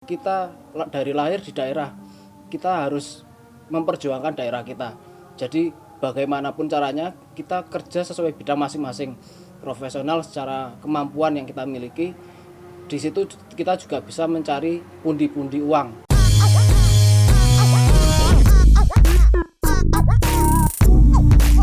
Kita dari lahir di daerah, kita harus memperjuangkan daerah kita. Jadi bagaimanapun caranya kita kerja sesuai bidang masing-masing, profesional secara kemampuan yang kita miliki. Di situ kita juga bisa mencari pundi-pundi uang.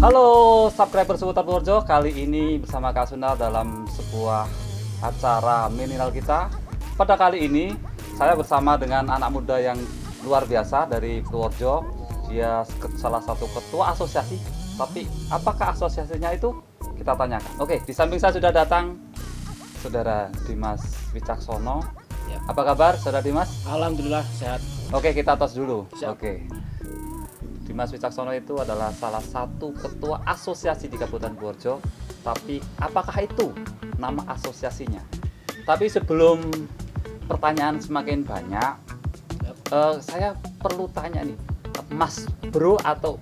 Halo subscriber seputar Purworejo, kali ini bersama Kak Sunal dalam sebuah acara minimal kita. Pada kali ini saya bersama dengan anak muda yang luar biasa dari Purworejo. Dia salah satu ketua asosiasi, tapi apakah asosiasinya itu? Kita tanyakan. Oke, di samping saya sudah datang Saudara Dimas Wicaksono. Ya. Apa kabar Saudara Dimas? Alhamdulillah sehat. Oke, kita tos dulu. Siap. Oke. Dimas Wicaksono itu adalah salah satu ketua asosiasi di Kabupaten Purworejo. Tapi apakah itu nama asosiasinya? Tapi sebelum pertanyaan semakin banyak, saya perlu tanya nih, Mas Bro atau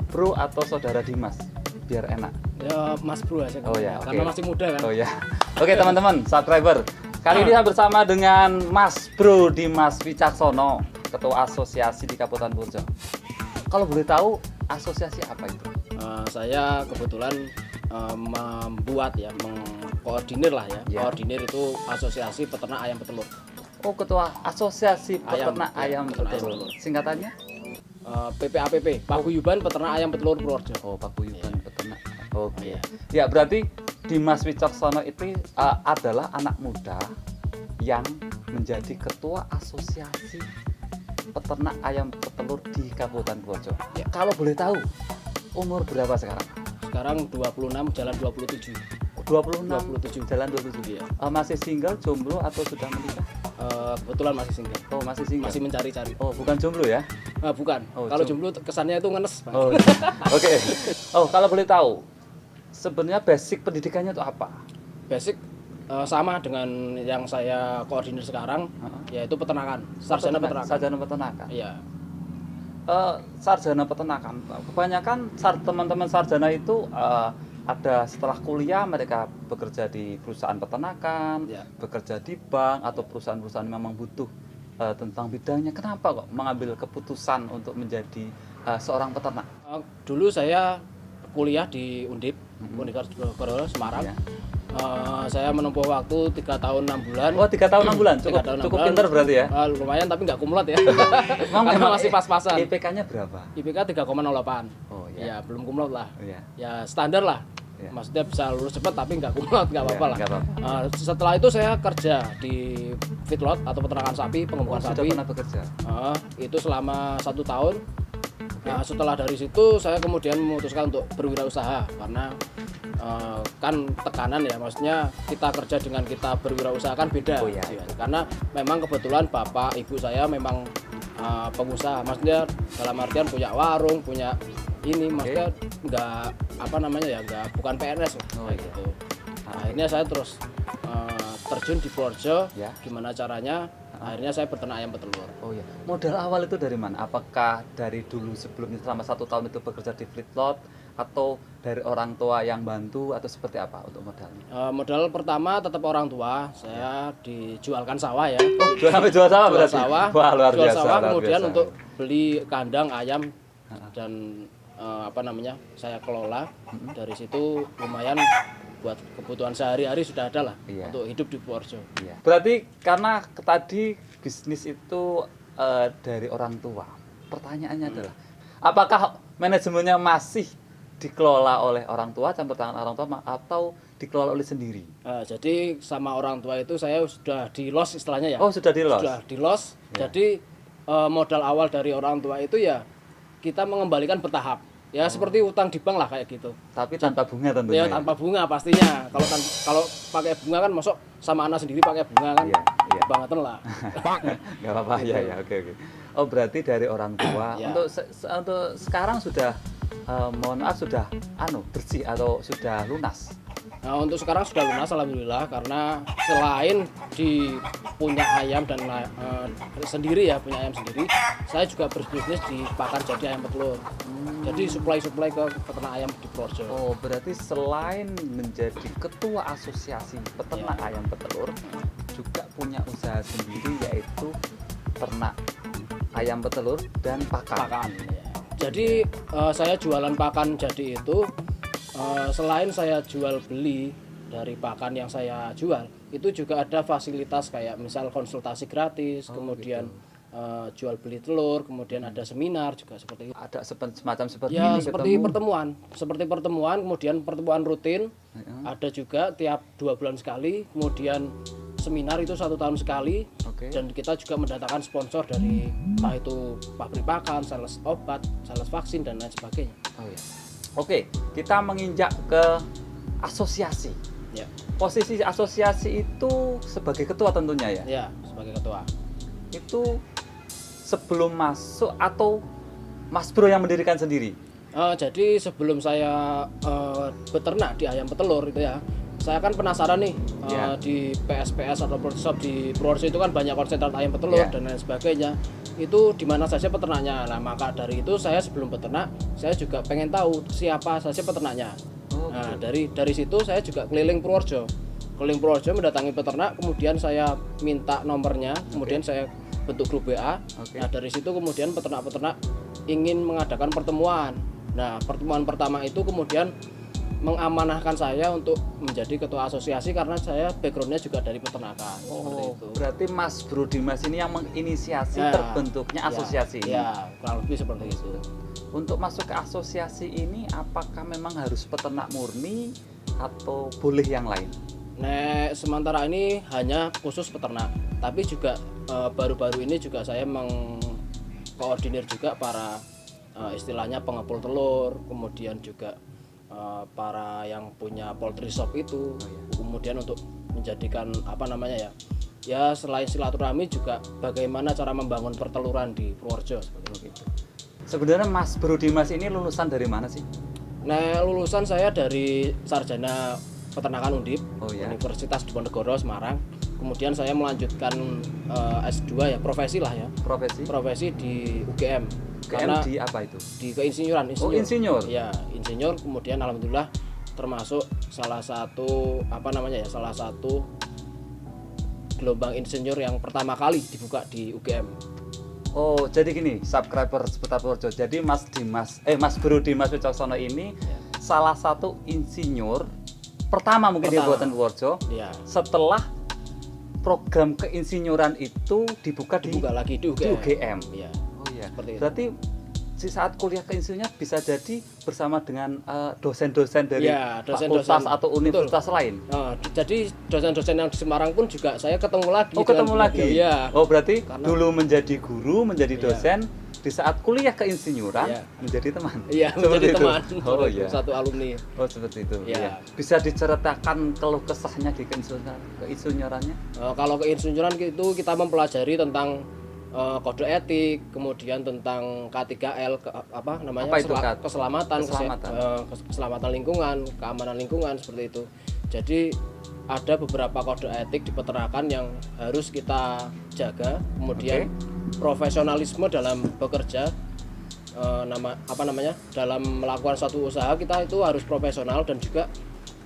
Saudara Dimas, biar enak. Ya Mas Bro aja. Oh ya, karena oke. masih muda kan. Oh ya. Oke teman-teman, subscriber. Kali ini saya bersama dengan Mas Bro Dimas Wicaksono, ketua asosiasi di Kabupaten Purworejo. Kalau boleh tahu, asosiasi apa itu? Saya kebetulan membuat ya, mengkoordinir lah ya. Ya. Koordinir itu asosiasi peternak ayam petelur. Oh, ketua asosiasi peternak ayam peternak ayam petelur. petelur. Singkatannya? PPAPP, Paguyuban Peternak Ayam Petelur Purworejo. Oh, Paguyuban Peternak. Oke. Iya. Ya, berarti Dimas Wicaksono itu adalah anak muda yang menjadi ketua asosiasi peternak ayam petelur di Kabupaten Purworejo. Ya. Kalau boleh tahu, umur berapa sekarang? Sekarang 26 jalan 27. 26, 27. jalan 27. Iya. Masih single, jomblo atau sudah menikah? Kebetulan masih single. Oh, masih single. Masih mencari-cari. Oh, bukan jomblo ya? Bukan. Oh, Kalau jomblo kesannya itu ngenes, Pak. Oh, oke. Oh, kalau boleh tahu, sebenarnya basic pendidikannya itu apa? Basic sama dengan yang saya koordinir sekarang, yaitu peternakan, sarjana peternakan. Sarjana peternakan. Iya. Sarjana peternakan. Kebanyakan teman-teman sarjana itu ada setelah kuliah mereka bekerja di perusahaan peternakan, Ya. bekerja di bank atau perusahaan-perusahaan yang memang butuh tentang bidangnya. Kenapa kok mengambil keputusan untuk menjadi seorang peternak? Dulu saya kuliah di Undip, Universitas Diponegoro Semarang. Ya. Saya menempuh waktu 3 tahun 6 bulan. Oh, 3 tahun 6 bulan. 3 tahun 6 Cukup bulan. pinter berarti ya? Lumayan tapi nggak kumulat ya. Karena masih pas-pasan. IPK-nya berapa? IPK 3,08. Oh Ya, belum kumulat lah. Iya. Ya standar lah. Iya. Maksudnya bisa lulus cepat tapi nggak kumulat, nggak apa-apa lah. Nggak apa-apa. Setelah itu saya kerja di feedlot atau peternakan sapi, pengembukan Sudah sapi. pernah bekerja? Itu selama 1 tahun. Nah, setelah dari situ saya kemudian memutuskan untuk berwirausaha karena kan tekanan ya, maksudnya kita kerja dengan kita berwirausaha kan beda. Oh, iya. Karena memang kebetulan bapak ibu saya memang pengusaha, maksudnya dalam artian punya warung, punya ini, maksudnya nggak apa namanya ya, nggak bukan PNS Oh, kayak iya. gitu. Nah, akhirnya saya terus terjun di Purworejo. Ya. Gimana caranya? Akhirnya saya peternak ayam petelur. Oh iya. Modal awal itu dari mana? Apakah dari dulu sebelumnya selama 1 tahun itu bekerja di feedlot atau dari orang tua yang bantu atau seperti apa untuk modalnya? Modal pertama tetap orang tua. Saya dijualkan sawah ya. Sampai jual sawah Jual berarti? sawah. Wah, luar Jual biasa. sawah luar kemudian biasa. untuk beli kandang ayam dan saya kelola. Dari situ lumayan buat kebutuhan sehari-hari sudah ada lah. Iya. Untuk hidup di Purworejo. Iya. Berarti karena tadi bisnis itu dari orang tua. Pertanyaannya adalah, apakah manajemennya masih dikelola oleh orang tua, campur tangan orang tua, atau dikelola oleh sendiri? Jadi sama orang tua itu saya sudah di los istilahnya ya. Oh, sudah di los? Sudah di los. Ya. Jadi modal awal dari orang tua itu ya kita mengembalikan bertahap. Ya seperti utang di bank lah kayak gitu. Tapi tanpa bunga tentunya. Ya tanpa bunga pastinya. Kalau pakai bunga kan masuk sama anak sendiri pakai bunga kan. Iya, iya. Bangetan lah. Nggak apa-apa ya, oke. Oh, berarti dari orang tua. Ya. Untuk sekarang sudah mohon maaf sudah bersih atau sudah lunas? Nah, untuk sekarang sudah lunas alhamdulillah, karena selain punya ayam dan sendiri ya, punya ayam sendiri, saya juga berbisnis di pakan jadi ayam petelur. Jadi suplai ke peternak ayam di Purworejo. Oh, berarti selain menjadi ketua asosiasi peternak ayam petelur, juga punya usaha sendiri yaitu ternak ayam petelur dan pakan. Pakan. Ya. Jadi saya jualan pakan jadi itu selain saya jual beli dari pakan yang saya jual, itu juga ada fasilitas kayak misal konsultasi gratis, kemudian jual beli telur, kemudian ada seminar juga seperti itu. Ada semacam seperti Ya ini seperti pertemuan, kemudian pertemuan rutin, ada juga tiap 2 bulan sekali, kemudian seminar itu 1 tahun sekali. Oke. Dan kita juga mendatangkan sponsor dari entah itu pabrik pakan, sales obat, sales vaksin dan lain sebagainya. Oh ya. Oke, kita menginjak ke asosiasi. Ya, Posisi asosiasi itu sebagai ketua tentunya ya. ya sebagai ketua. Itu sebelum masuk atau Mas Bro yang mendirikan sendiri? Jadi sebelum saya beternak di ayam petelur itu ya, saya kan penasaran nih Ya. di PSPS atau shop di Purworejo itu kan banyak konsentrat ayam petelur Ya. dan lain sebagainya. Itu di mana saja peternaknya. Nah, maka dari itu saya sebelum beternak, saya juga pengen tahu siapa saja peternaknya. Oh, Nah, dari situ saya juga keliling Purworejo. Keliling Purworejo mendatangi peternak, kemudian saya minta nomornya, kemudian saya bentuk grup WA. Oke. Nah, dari situ kemudian peternak-peternak ingin mengadakan pertemuan. Nah, pertemuan pertama itu kemudian mengamanahkan saya untuk menjadi ketua asosiasi karena saya backgroundnya juga dari peternakan. Seperti itu. Berarti Mas Bro Dimas ini yang menginisiasi Ya. terbentuknya asosiasi ini. Ya, kurang lebih seperti itu. Untuk masuk ke asosiasi ini, apakah memang harus peternak murni atau boleh yang lain? Nah, sementara ini hanya khusus peternak, tapi juga baru-baru ini juga saya mengkoordinir juga para istilahnya pengepul telur, kemudian juga para yang punya poultry shop itu, kemudian untuk menjadikan apa namanya ya selain silaturahmi juga bagaimana cara membangun perteluran di Purworejo seperti itu. Sebenarnya Mas Bro Dimas ini lulusan dari mana sih? Nah, lulusan saya dari sarjana peternakan Undip, Oh, ya. Universitas Diponegoro Semarang. Kemudian saya melanjutkan S2 ya, profesi lah ya, profesi di UGM. Karena di apa itu? di keinsinyuran, Oh, insinyur. Ya, insinyur. Kemudian alhamdulillah termasuk salah satu salah satu gelombang insinyur yang pertama kali dibuka di UGM. Oh, jadi gini, subscriber seputar Purworejo. Jadi Mas Bro Dimas Wicaksono ini salah satu insinyur pertama mungkin di Kabupaten Purworejo. Ya, Setelah program keinsinyuran itu dibuka lagi di di UGM. Ya, Oh iya. seperti itu. Berarti di saat kuliah keinsinyuran bisa jadi bersama dengan dosen-dosen dari Ya, fakultas atau universitas lain. Jadi dosen-dosen yang di Semarang pun juga saya ketemu lagi. Oh, ketemu lagi. Ya. Oh, berarti Karena- dulu menjadi guru, menjadi Iya. dosen, di saat kuliah keinsinyuran Iya. menjadi teman. Iya, Seperti menjadi itu. teman. Oh iya. Satu alumni. Oh, seperti itu. Iya. Iya. Bisa diceritakan keluh kesahnya di keinsinyurannya? Kalau keinsinyuran itu kita mempelajari tentang kode etik, kemudian tentang K3L, Apa itu, Kat? keselamatan, Keselamatan. keselamatan lingkungan, keamanan lingkungan seperti itu. Jadi ada beberapa kode etik di peternakan yang harus kita jaga. Kemudian profesionalisme dalam bekerja, dalam melakukan suatu usaha kita itu harus profesional dan juga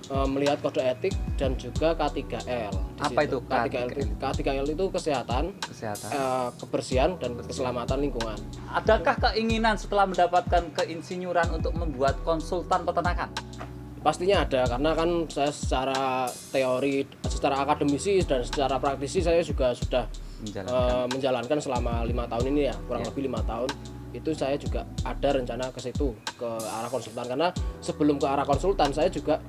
melihat kode etik dan juga K3L. Apa itu K3L itu kesehatan, kebersihan dan keselamatan lingkungan. Adakah keinginan setelah mendapatkan keinsinyuran untuk membuat konsultan peternakan? Pastinya ada, karena kan saya secara teori, secara akademisi dan secara praktisi saya juga sudah menjalankan selama 5 tahun ini ya, kurang lebih 5 tahun. Itu saya juga ada rencana ke situ, ke arah konsultan, karena sebelum ke arah konsultan saya juga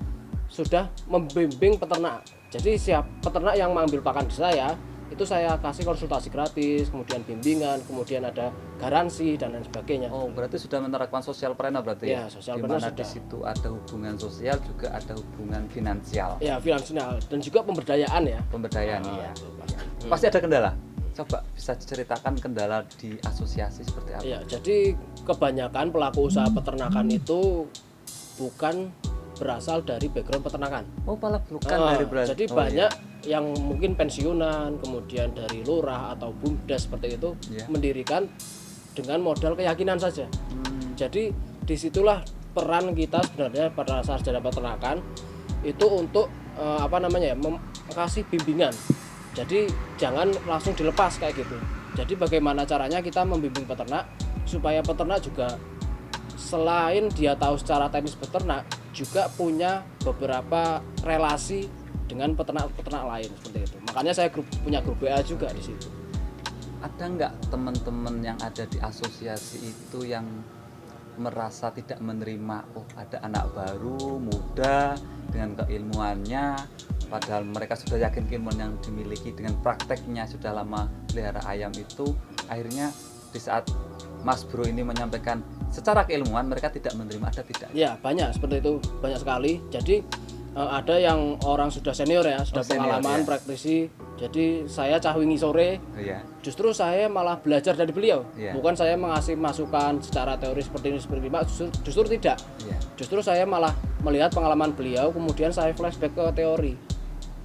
sudah membimbing peternak. Jadi peternak yang mengambil pakan di saya itu saya kasih konsultasi gratis, kemudian bimbingan, kemudian ada garansi dan lain sebagainya. Oh, berarti sudah menerapkan social planner berarti Ya, social di planner mana di sudah. situ ada hubungan sosial juga ada hubungan finansial. Ya, finansial dan juga pemberdayaan ya. Pemberdayaan iya. Itu pasti. Pasti ada kendala. Coba bisa diceritakan kendala di asosiasi seperti apa? Ya, jadi kebanyakan pelaku usaha peternakan itu bukan berasal dari background peternakan. Oh, malah bukan dari berasal. Jadi banyak yang mungkin pensiunan, kemudian dari lurah atau bumdes seperti itu mendirikan dengan modal keyakinan saja. Jadi disitulah peran kita sebenarnya pada sarjana peternakan itu untuk kasih bimbingan. Jadi jangan langsung dilepas kayak gitu. Jadi bagaimana caranya kita membimbing peternak supaya peternak juga selain dia tahu secara teknis beternak, juga punya beberapa relasi dengan peternak-peternak lain seperti itu. Makanya saya punya grup WA juga di situ. Ada nggak teman-teman yang ada di asosiasi itu yang merasa tidak menerima, oh ada anak baru, muda, dengan keilmuannya, padahal mereka sudah yakin keilmuan yang dimiliki dengan prakteknya sudah lama pelihara ayam itu, akhirnya di saat Mas Bro ini menyampaikan secara keilmuan mereka tidak menerima, ada tidak? Ya banyak seperti itu, banyak sekali. Jadi ada yang orang sudah senior ya, sudah pengalaman, praktisi. Jadi saya cah wingi sore, justru saya malah belajar dari beliau. Bukan saya mengasih masukan secara teori seperti ini, justru tidak. Justru saya malah melihat pengalaman beliau, kemudian saya flashback ke teori.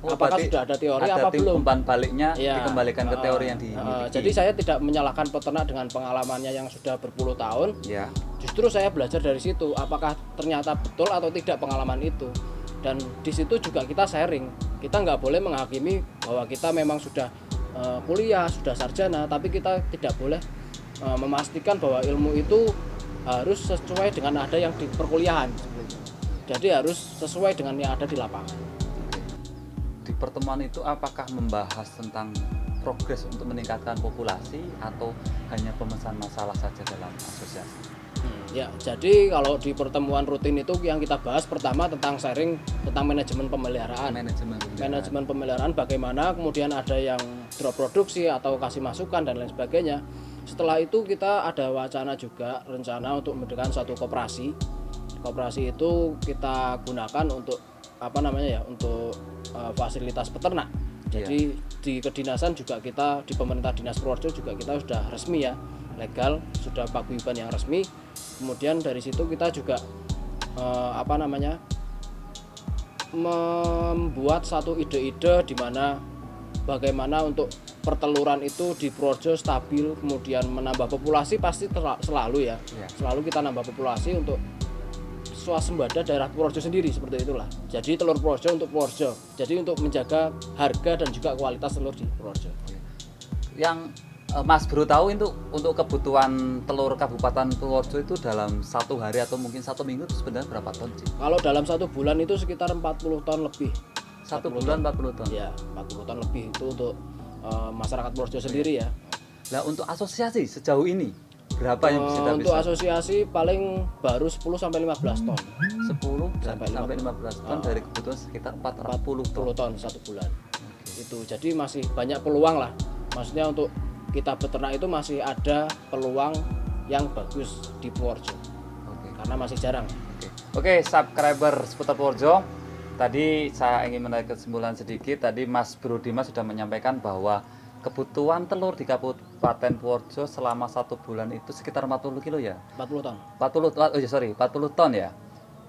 Apakah sudah ada teori apa belum? Umpan baliknya dikembalikan ke teori yang dimiliki. Jadi saya tidak menyalahkan peternak dengan pengalamannya yang sudah berpuluh tahun. Justru saya belajar dari situ, apakah ternyata betul atau tidak pengalaman itu. Dan di situ juga kita sharing. Kita nggak boleh menghakimi bahwa kita memang sudah kuliah, sudah sarjana, tapi kita tidak boleh memastikan bahwa ilmu itu harus sesuai dengan ada yang di perkuliahan. Jadi harus sesuai dengan yang ada di lapangan. Di pertemuan itu apakah membahas tentang progres untuk meningkatkan populasi atau hanya pemesan masalah saja dalam asosiasi? Ya, jadi kalau di pertemuan rutin itu yang kita bahas pertama tentang sharing tentang manajemen pemeliharaan. Manajemen pemeliharaan bagaimana, kemudian ada yang drop produksi atau kasih masukan dan lain sebagainya. Setelah itu kita ada wacana juga rencana untuk mendirikan suatu koperasi. Koperasi itu kita gunakan untuk untuk fasilitas peternak. Jadi di kedinasan juga kita, di pemerintah Dinas Purworejo juga kita sudah resmi ya, legal, sudah paguyuban yang resmi. Kemudian dari situ kita juga membuat satu ide-ide di mana bagaimana untuk perteluran itu di Purworejo stabil, kemudian menambah populasi pasti selalu ya. Selalu kita nambah populasi untuk swasembada daerah Purworejo sendiri, seperti itulah. Jadi telur Purworejo untuk Purworejo. Jadi untuk menjaga harga dan juga kualitas telur di Purworejo. Yang Mas Bro tahu itu untuk kebutuhan telur Kabupaten Purworejo itu dalam satu hari atau mungkin satu minggu itu sebenarnya berapa ton sih? Kalau dalam satu bulan itu sekitar 40 ton lebih. Satu bulan 40 ton? Ya, 40 ton lebih itu untuk masyarakat Purworejo sendiri ya. Nah untuk asosiasi sejauh ini berapa yang bisa kita untuk asosiasi paling baru 10 sampai 15 ton. 10 sampai 15 ton dari kebutuhan sekitar 40 ton satu bulan. Itu jadi masih banyak peluang lah. Maksudnya untuk kita beternak itu masih ada peluang yang bagus di Purworejo. Karena masih jarang. Oke, subscriber seputar Purworejo. Tadi saya ingin menarik kesimpulan sedikit. Tadi Mas Bro Dimas sudah menyampaikan bahwa kebutuhan telur di Kabupaten Purworejo selama 1 bulan itu sekitar 40 kilo ya? 40 ton. 40 ton ya.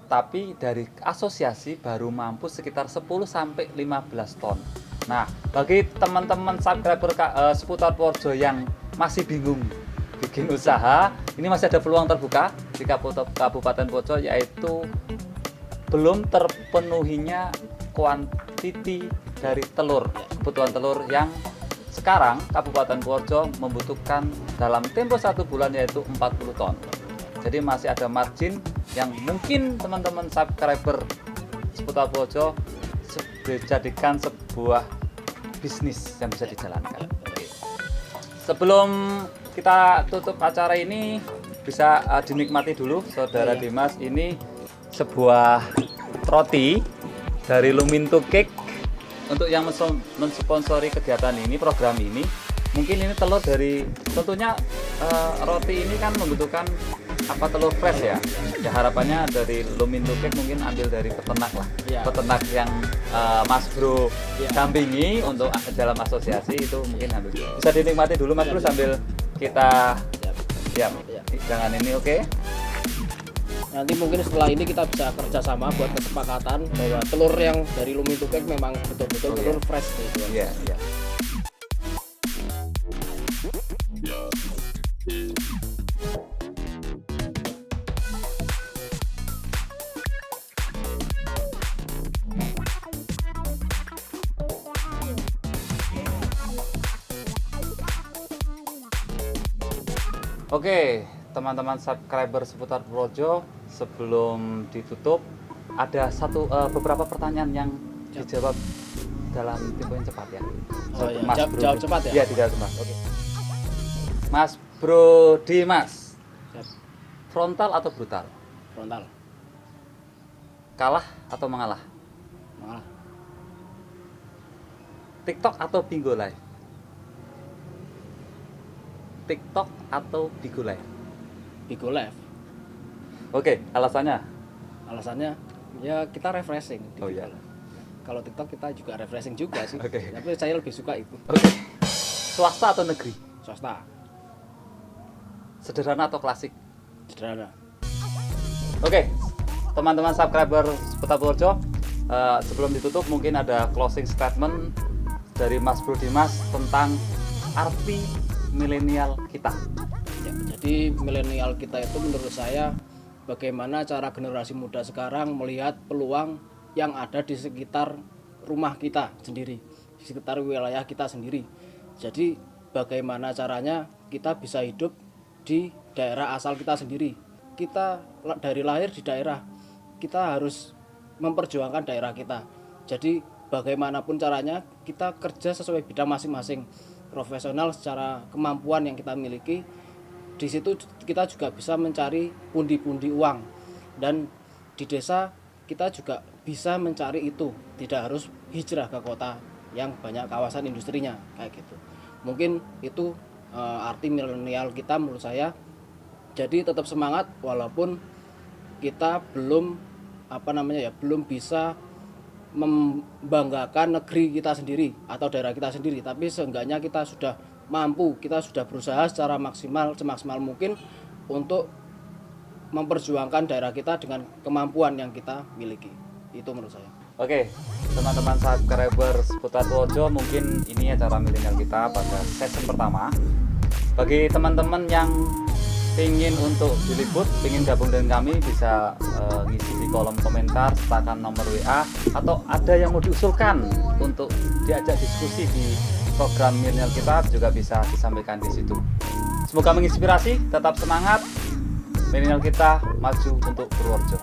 Tapi dari asosiasi baru mampu sekitar 10 sampai 15 ton. Nah, bagi teman-teman subscriber seputar Purworejo yang masih bingung bikin usaha, ini masih ada peluang terbuka di Kabupaten Purworejo, yaitu belum terpenuhinya kuantiti dari telur, kebutuhan telur yang sekarang Kabupaten Purworejo membutuhkan dalam tempo 1 bulan yaitu 40 ton. Jadi masih ada margin yang mungkin teman-teman subscriber seputar Purworejo dijadikan sebuah bisnis yang bisa dijalankan. Sebelum kita tutup acara ini, bisa dinikmati dulu Saudara Dimas, ini sebuah roti dari Luminto Cake. Untuk yang mensponsori kegiatan ini, program ini, mungkin ini telur dari, tentunya roti ini kan membutuhkan telur fresh ya. Ya harapannya dari Luminto Cake mungkin ambil dari peternak lah, peternak yang Mas Bro dampingi untuk dalam asosiasi itu mungkin ambil. Bisa dinikmati dulu Mas Bro sambil kita jangan ini, oke? Nanti mungkin setelah ini kita bisa kerjasama buat kesepakatan bahwa telur yang dari Luminto Cake memang betul-betul telur fresh gitu. Oke, teman-teman subscriber seputar Purworejo, sebelum ditutup ada beberapa pertanyaan yang dijawab dalam tempo yang cepat ya. Oh iya, jawab cepat ya? Iya, tidak cepat. Oke. Mas Bro Dimas, Siap. frontal atau brutal? Frontal. Kalah atau mengalah? Malah. TikTok atau Bigo Live? TikTok atau Bigo Live? Bigo Live. Oke, alasannya? Alasannya ya kita refreshing di Oh Bigo iya. Live. Kalau TikTok kita juga refreshing juga sih. Oke. Tapi saya lebih suka itu. Oke. Swasta atau negeri? Swasta. Sederhana atau klasik? Sederhana. Oke, teman-teman subscriber seputar Purworejo, sebelum ditutup mungkin ada closing statement dari Mas Bro Dimas tentang arti milenial kita. Ya, jadi milenial kita itu menurut saya bagaimana cara generasi muda sekarang melihat peluang yang ada di sekitar rumah kita sendiri, di sekitar wilayah kita sendiri. Jadi bagaimana caranya kita bisa hidup di daerah asal kita sendiri. Kita dari lahir di daerah, kita harus memperjuangkan daerah kita. Jadi bagaimanapun caranya kita kerja sesuai bidang masing-masing, profesional secara kemampuan yang kita miliki. Di situ kita juga bisa mencari pundi-pundi uang, dan di desa kita juga bisa mencari itu, tidak harus hijrah ke kota yang banyak kawasan industrinya kayak gitu. Mungkin itu arti milenial kita menurut saya. Jadi tetap semangat walaupun kita belum belum bisa membanggakan negeri kita sendiri atau daerah kita sendiri, tapi seenggaknya kita sudah mampu, kita sudah berusaha secara maksimal semaksimal mungkin untuk memperjuangkan daerah kita dengan kemampuan yang kita miliki. Itu menurut saya. Oke, teman-teman subscriber seputar Purworejo, mungkin ini acara milenial kita pada season pertama. Bagi teman-teman yang ingin untuk diliput, ingin gabung dengan kami, bisa ngisi di kolom komentar, sertakan nomor WA, atau ada yang mau diusulkan untuk diajak diskusi di program milenial kita juga bisa disampaikan di situ. Semoga menginspirasi, tetap semangat, milenial kita maju untuk Purworejo.